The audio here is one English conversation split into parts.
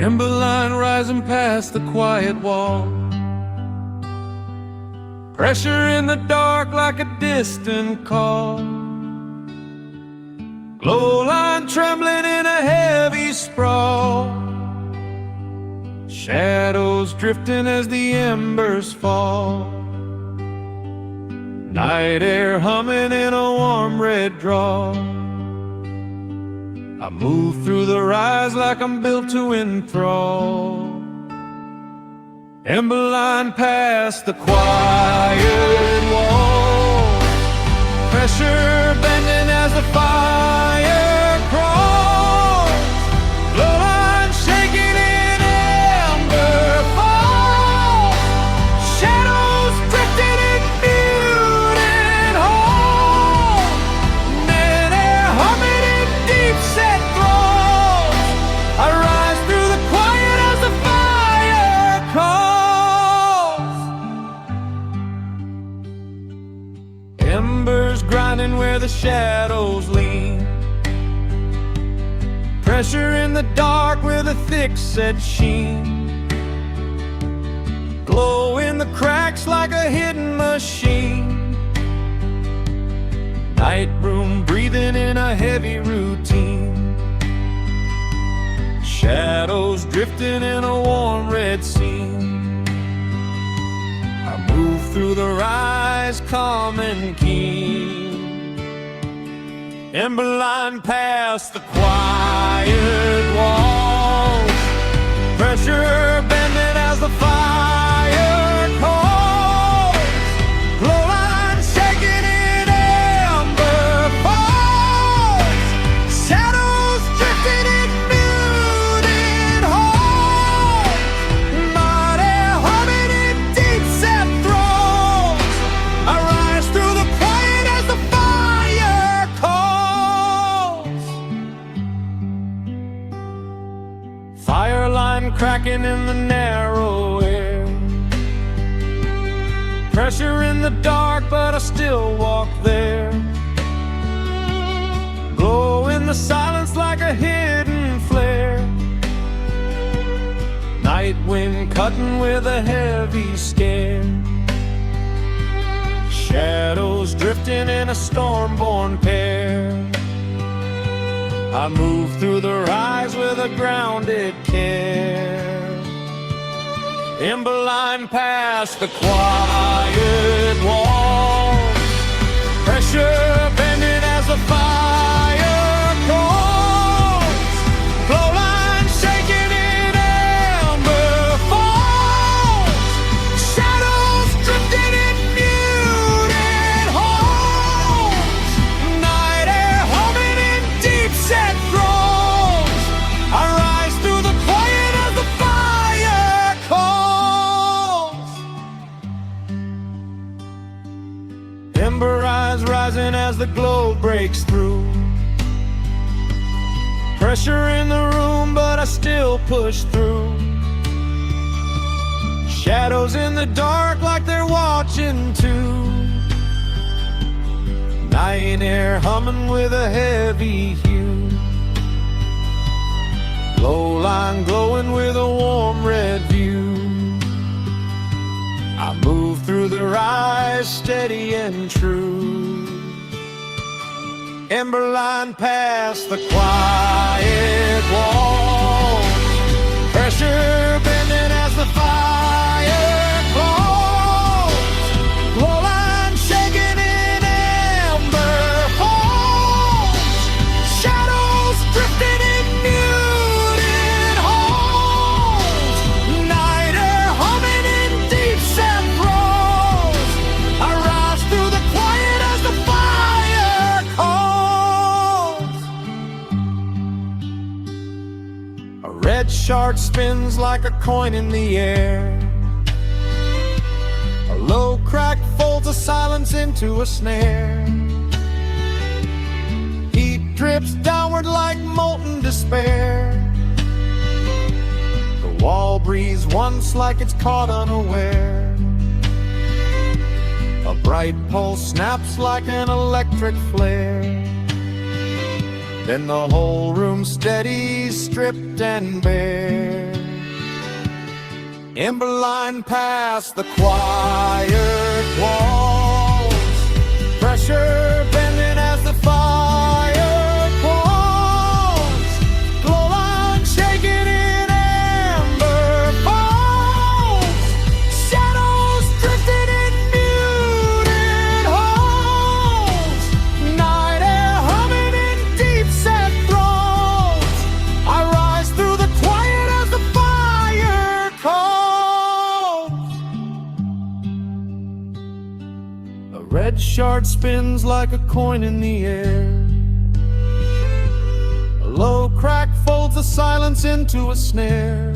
Emberline rising past the quiet wall. Pressure in the dark like a distant call. Glow line trembling in a heavy sprawl. Shadows drifting as the embers fall. Night air humming in a warm red draw. I move through the rise like I'm built to enthrall. Emberline past the quiet wall. Pressure bending as the fire crawls. Glow line shaking in ember falls. Shadows drifting in muted halls. Night air humming in deep set throes. I rise through the quiet as the fire calls. Embers grinding where the shadows lean. Pressure in the dark with a thick set sheen. Glow in the cracks like a hidden machine. Night room breathing in a heavy routine. Shadows drifting in a warm red scene. I move through the rise calm and keen. Emberline past the quiet walls. Pressure bending as the fire calls. Glow line shaking in ember falls. Shadows drifting in muted halls. Night air humming in deep set throes. I rise through the quiet as the fire calls. Fire line cracking in the narrow air. Pressure in the dark, but I still walk there. Glow in the silence like a hidden flare. Night wind cutting with a heavy scare. Shadows drifting in a storm-born pair. I move through the rise with a grounded care. Emberline past the quiet walls. Pressure bending as the fire calls. Glow line shaking in ember falls. Shadows drifting in muted halls. Night air humming in deep set throes. I rise through the quiet as the fire calls. Ember eyes rising as the glow breaks through. Pressure in the room, but I still push through. Shadows in the dark like they're watching too. Night air humming with a heavy hue. Glow line glowing with a warm red view. I move through the rise steady and true. Emberline past the quiet walls. Pressure bending as the fire calls. Glow line shaking in ember falls. Shadows drifting in muted halls. Night air humming in deep set throes. I rise through the quiet as the fire calls. A red shard spins like a coin in the air. A low crack folds a silence into a snare. Heat drips downward like molten despair. The wall breathes once like it's caught unaware. A bright pulse snaps like an electric flare. Then the whole room steadies, stripped and bare. Emberline past the quiet walls, pressure bending as the fire falls, glow line shaking in amber falls, shadows drifting in muted halls, night air humming in deep set throats. I rise through the quiet as the fire calls. A red shard spins like a coin in the air. A low crack folds the silence into a snare.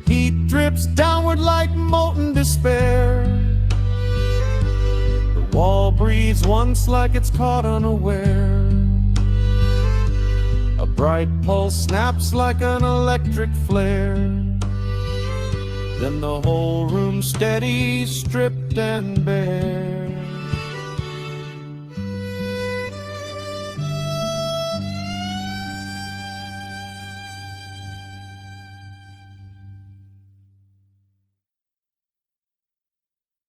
Heat drips downward like molten despair. The wall breathes once like it's caught unaware. A bright pulse snaps like an electric flare. Then the whole room steadies, stripped and bare.